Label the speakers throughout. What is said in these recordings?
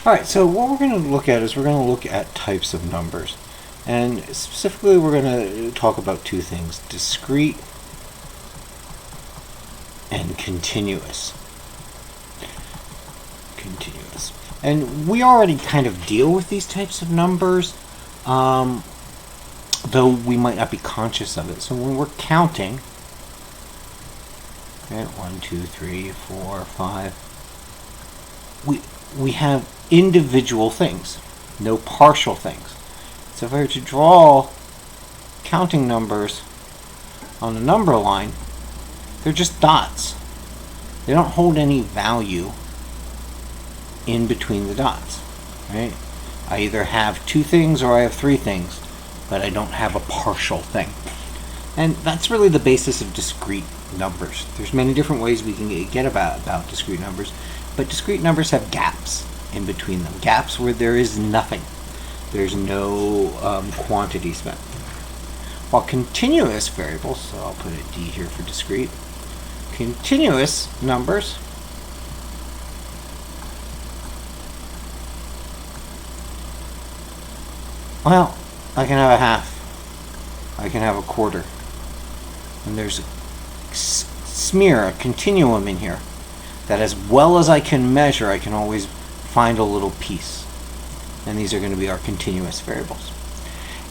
Speaker 1: Alright, so what we're going to look at is we're going to look at types of numbers. And specifically we're going to talk about two things, discrete and continuous. And we already kind of deal with these types of numbers, though we might not be conscious of it. So when we're counting, okay, 1, 2, 3, 4, 5, we have individual things, no partial things. So if I were to draw counting numbers on the number line, they're just dots. They don't hold any value in between the dots, right? I either have two things or I have three things, but I don't have a partial thing. And that's really the basis of discrete numbers. There's many different ways we can get about discrete numbers, but discrete numbers have gaps in between them. Gaps where there is nothing. There's no quantity spent. While continuous variables, so I'll put a D here for discrete, continuous numbers well, I can have a half, I can have a quarter, and there's a smear, a continuum in here that as well as I can measure, I can always find a little piece. And these are going to be our continuous variables.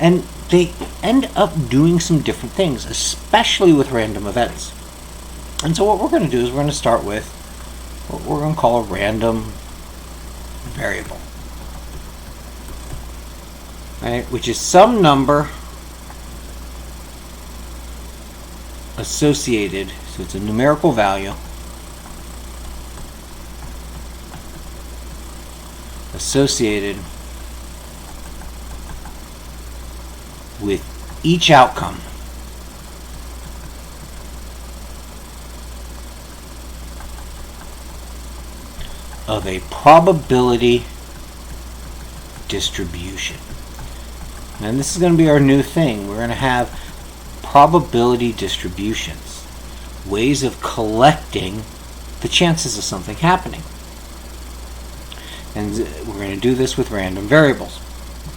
Speaker 1: And they end up doing some different things, especially with random events. And so what we're going to do is we're going to start with what we're going to call a random variable, right? Which is some number associated, so it's a numerical value, associated with each outcome of a probability distribution. And this is going to be our new thing. We're going to have probability distributions, ways of collecting the chances of something happening. And we're going to do this with random variables.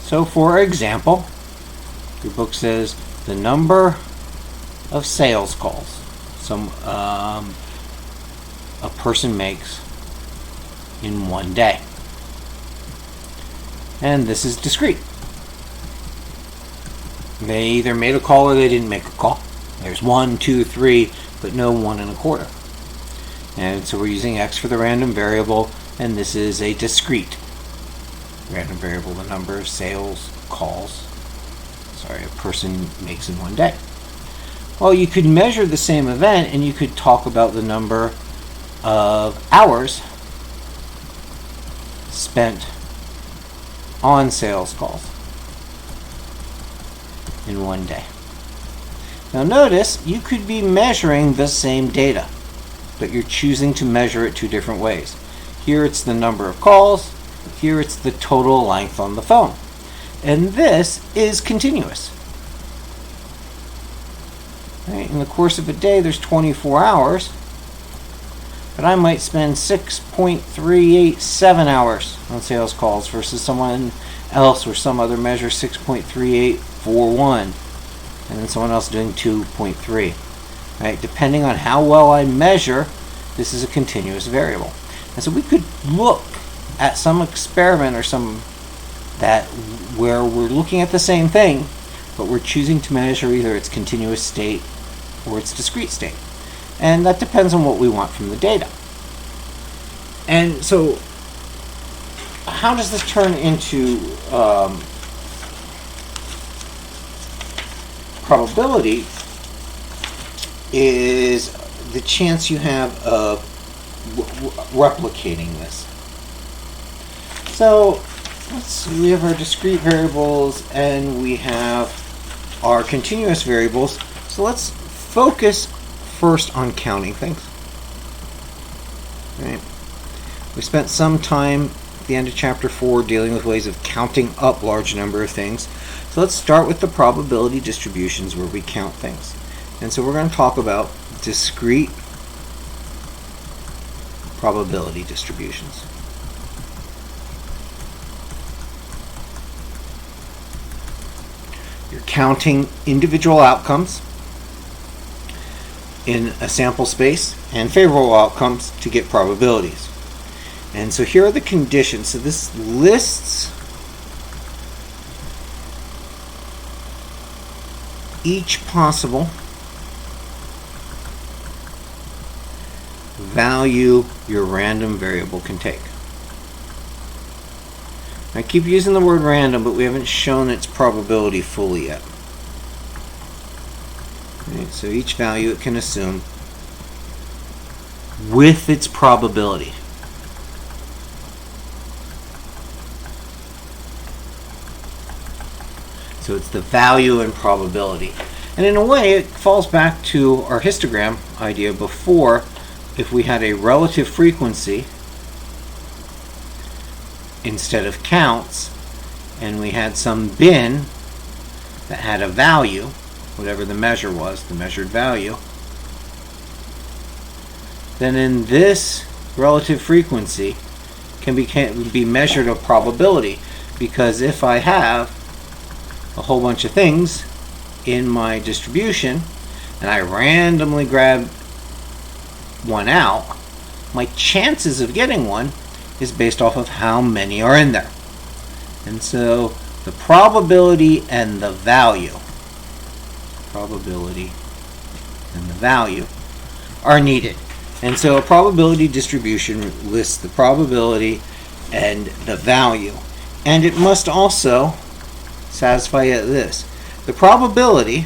Speaker 1: So for example, your book says the number of sales calls a person makes in one day. And this is discrete. They either made a call or they didn't make a call. There's 1, 2, 3, but no 1 1/4. And so we're using X for the random variable, and this is a discrete random variable, the number of sales calls a person makes in one day. Well, you could measure the same event and you could talk about the number of hours spent on sales calls in one day. Now notice, you could be measuring the same data, but you're choosing to measure it two different ways. Here it's the number of calls, here it's the total length on the phone. And this is continuous. Right? In the course of a day, there's 24 hours, but I might spend 6.387 hours on sales calls versus someone else or some other measure 6.3841, and then someone else doing 2.3. Right? Depending on how well I measure, this is a continuous variable. And so we could look at some experiment or some that where we're looking at the same thing, but we're choosing to measure either its continuous state or its discrete state. And that depends on what we want from the data. And so how does this turn into probability is the chance you have of replicating this. So let's see, we have our discrete variables and we have our continuous variables. So let's focus first on counting things. Right. We spent some time at the end of chapter 4 dealing with ways of counting up large number of things. So let's start with the probability distributions where we count things. And so we're going to talk about discrete probability distributions. You're counting individual outcomes in a sample space and favorable outcomes to get probabilities. And so here are the conditions. So this lists each possible value your random variable can take. I keep using the word random, but we haven't shown its probability fully yet. Right, so each value it can assume with its probability. So it's the value and probability. And in a way, it falls back to our histogram idea before. If we had a relative frequency instead of counts, and we had some bin that had a value, whatever the measure was, the measured value, then in this relative frequency can be measured a probability. Because if I have a whole bunch of things in my distribution and I randomly grab one out, my chances of getting one is based off of how many are in there. And so the probability and the value, are needed. And so a probability distribution lists the probability and the value. And it must also satisfy this. The probability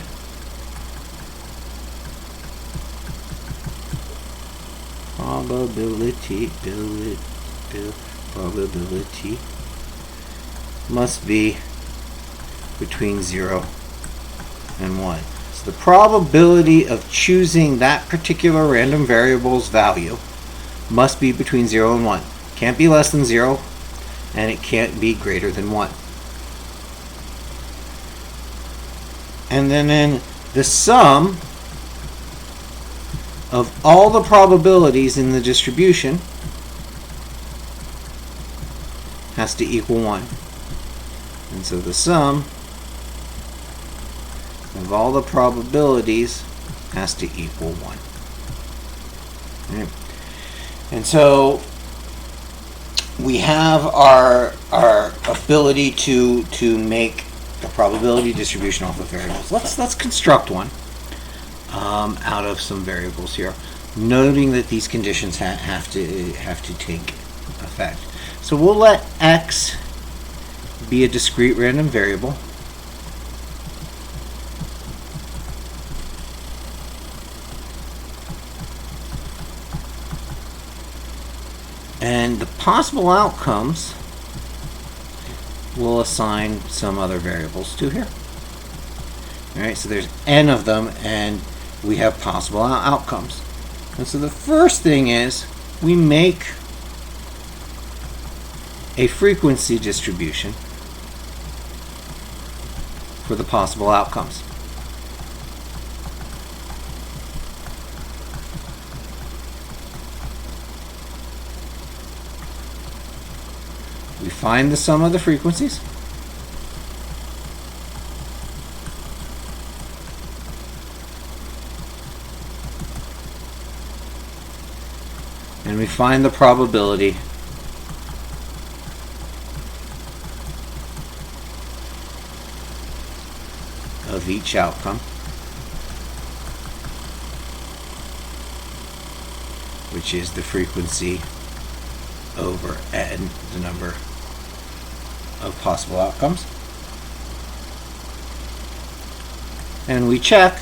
Speaker 1: must be between 0 and 1. So the probability of choosing that particular random variable's value must be between 0 and 1. Can't be less than 0, and it can't be greater than 1. And then in the sum of all the probabilities in the distribution has to equal 1. And so the sum of all the probabilities has to equal 1. Okay. And so we have our ability to make a probability distribution off of variables. Let's construct one out of some variables here, noting that these conditions have to take effect. So we'll let x be a discrete random variable. And the possible outcomes we'll assign some other variables to here. Alright, so there's n of them, and we have possible outcomes. And so the first thing is we make a frequency distribution for the possible outcomes. We find the sum of the frequencies. And we find the probability of each outcome, which is the frequency over n, the number of possible outcomes. And we check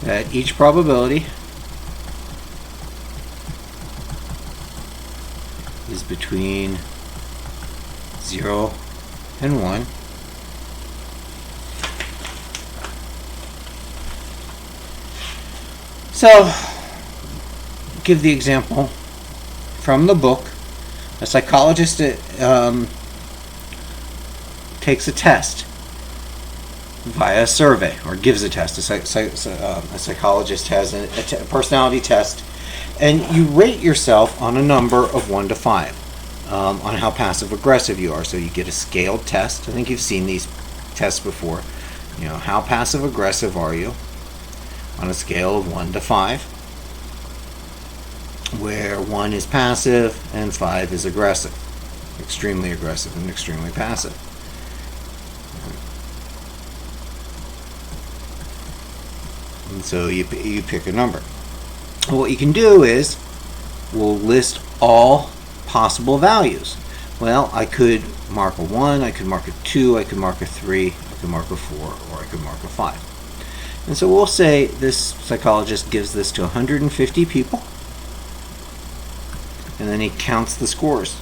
Speaker 1: that each probability is between 0 and 1. So, give the example from the book. A psychologist takes a test via a survey, or gives a test. A psychologist has a personality test, and you rate yourself on a number of 1 to 5. on how passive-aggressive you are. So you get a scaled test. I think you've seen these tests before. You know, how passive-aggressive are you on a scale of 1 to 5, where 1 is passive and 5 is aggressive, extremely aggressive and extremely passive. And so you pick a number. What you can do is we'll list all possible values. Well, I could mark a 1, I could mark a 2, I could mark a 3, I could mark a 4, or I could mark a 5. And so we'll say this psychologist gives this to 150 people, and then he counts the scores.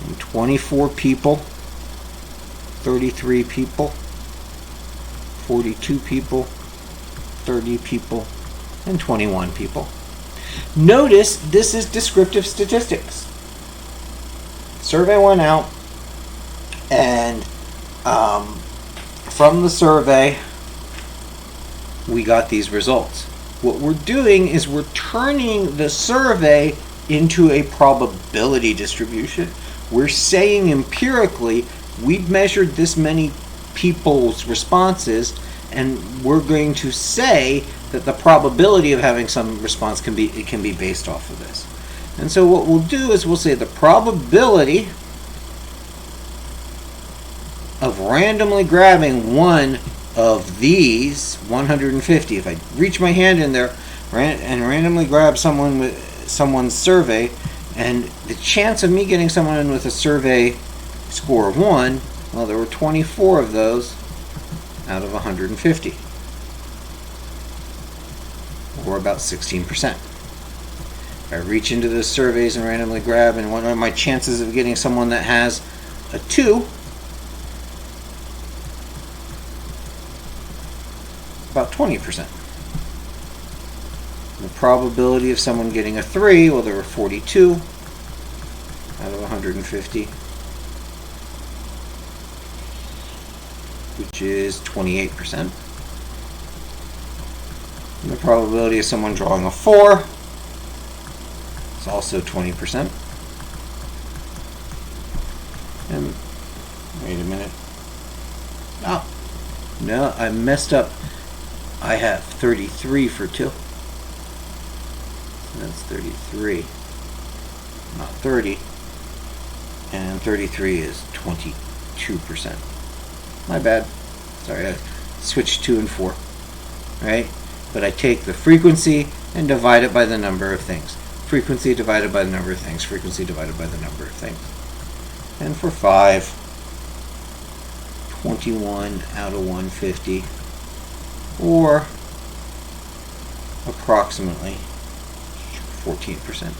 Speaker 1: And 24 people, 33 people, 42 people, 30 people, and 21 people. Notice this is descriptive statistics. Survey went out, and from the survey we got these results. What we're doing is we're turning the survey into a probability distribution. We're saying empirically we've measured this many people's responses, and we're going to say that the probability of having some response can be based off of this. And so what we'll do is we'll say the probability of randomly grabbing one of these 150, if I reach my hand in there and randomly grab someone with someone's survey, and the chance of me getting someone in with a survey score of 1, well, there were 24 of those out of 150, or about 16%. If I reach into those surveys and randomly grab, and what are my chances of getting someone that has a 2? About 20%. The probability of someone getting a 3, well, there were 42 out of 150, which is 28%. And the probability of someone drawing a 4 is also 20%. And wait a minute. Oh, no, I messed up. I have 33 for 2. So that's 33, not 30. And 33 is 22%. My bad. Sorry, I switched 2 and 4. Right? But I take the frequency and divide it by the number of things. Frequency divided by the number of things. Frequency divided by the number of things. And for 5, 21 out of 150, or approximately 14%.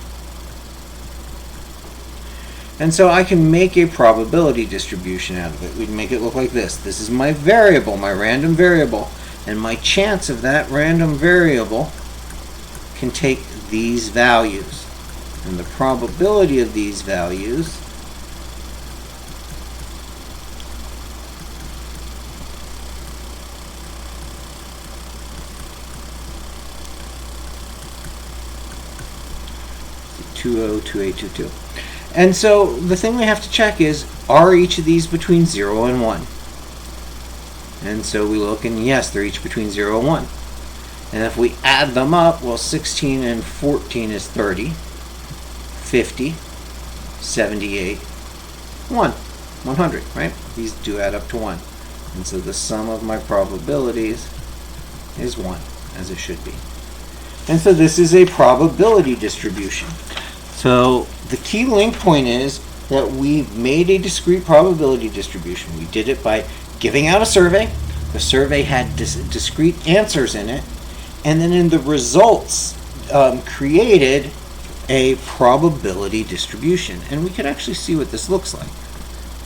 Speaker 1: And so I can make a probability distribution out of it. We'd make it look like this. This is my variable, my random variable, and my chance of that random variable can take these values. And the probability of these values is 202822. And so the thing we have to check is, are each of these between 0 and 1? And so we look, and yes, they're each between 0 and 1. And if we add them up, well, 16 and 14 is 30, 50, 78, 100, right? These do add up to 1. And so the sum of my probabilities is 1, as it should be. And so this is a probability distribution. So the key link point is that we've made a discrete probability distribution. We did it by giving out a survey. The survey had discrete answers in it, and then in the results created a probability distribution. And we could actually see what this looks like.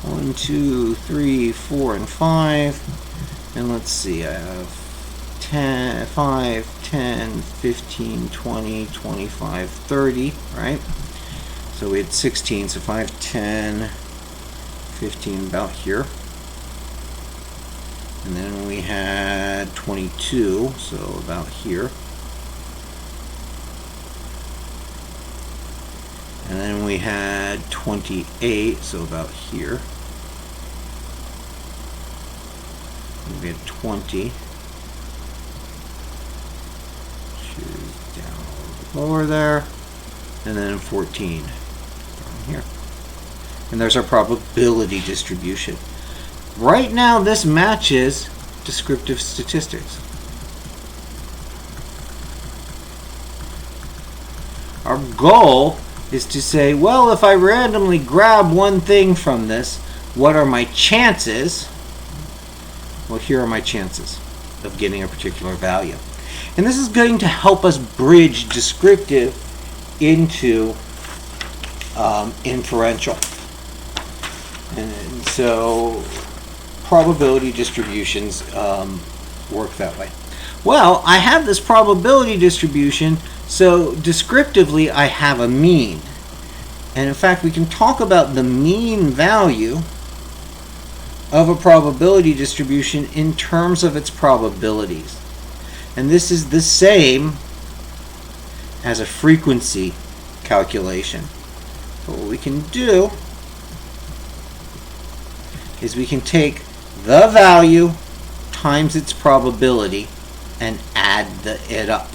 Speaker 1: 1, 2, 3, 4, and 5. And let's see, I have 5, 10, 15, 20, 25, 30, right? So we had 16, so 5, 10, 15, about here. And then we had 22, so about here. And then we had 28, so about here. We had 20. Choose down a little bit lower there. And then 14 down here. And there's our probability distribution. Right now, this matches descriptive statistics. Our goal is to say, well, if I randomly grab one thing from this, what are my chances? Well, here are my chances of getting a particular value. And this is going to help us bridge descriptive into inferential. And so probability distributions work that way. Well, I have this probability distribution, so descriptively I have a mean. And in fact, we can talk about the mean value of a probability distribution in terms of its probabilities. And this is the same as a frequency calculation. So what we can do is we can take the value times its probability and add it up.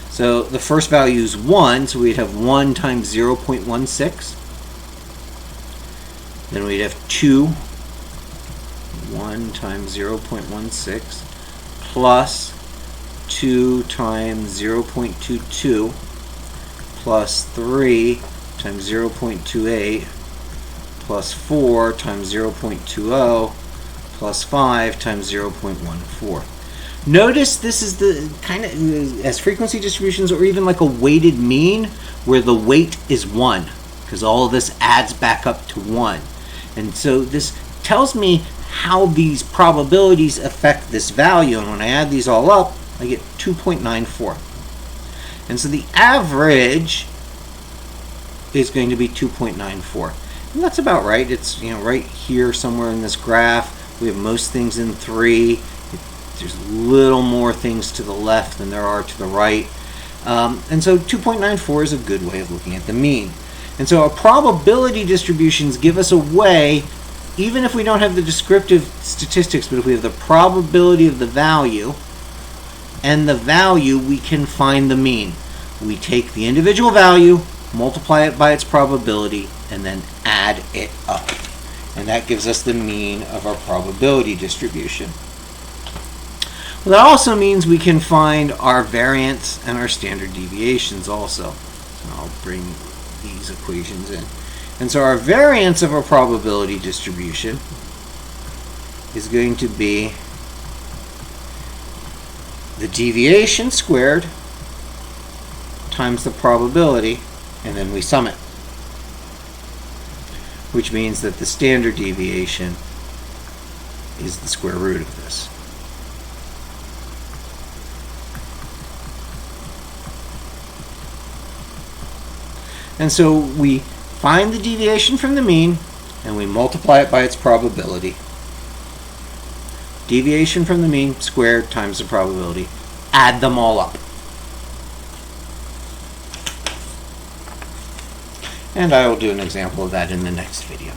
Speaker 1: So the first value is 1, so we'd have 1 times 0.16. Then we'd have 2, 1 times 0.16, plus 2 times 0.22, plus 3 times 0.28, plus 4 times 0.20, plus 5 times 0.14. Notice this is the kind of, as frequency distributions, or even like a weighted mean, where the weight is 1, because all of this adds back up to 1. And so this tells me how these probabilities affect this value, and when I add these all up, I get 2.94. And so the average is going to be 2.94. And that's about right. It's, you know, right here somewhere in this graph. We have most things in 3. There's a little more things to the left than there are to the right. And so 2.94 is a good way of looking at the mean. And so our probability distributions give us a way, even if we don't have the descriptive statistics, but if we have the probability of the value and the value, we can find the mean. We take the individual value, multiply it by its probability, and then add it up. And that gives us the mean of our probability distribution. Well, that also means we can find our variance and our standard deviations also. So I'll bring these equations in. And so our variance of our probability distribution is going to be the deviation squared times the probability, and then we sum it, which means that the standard deviation is the square root of this. And so we find the deviation from the mean, and we multiply it by its probability. Deviation from the mean squared times the probability. Add them all up. And I will do an example of that in the next video.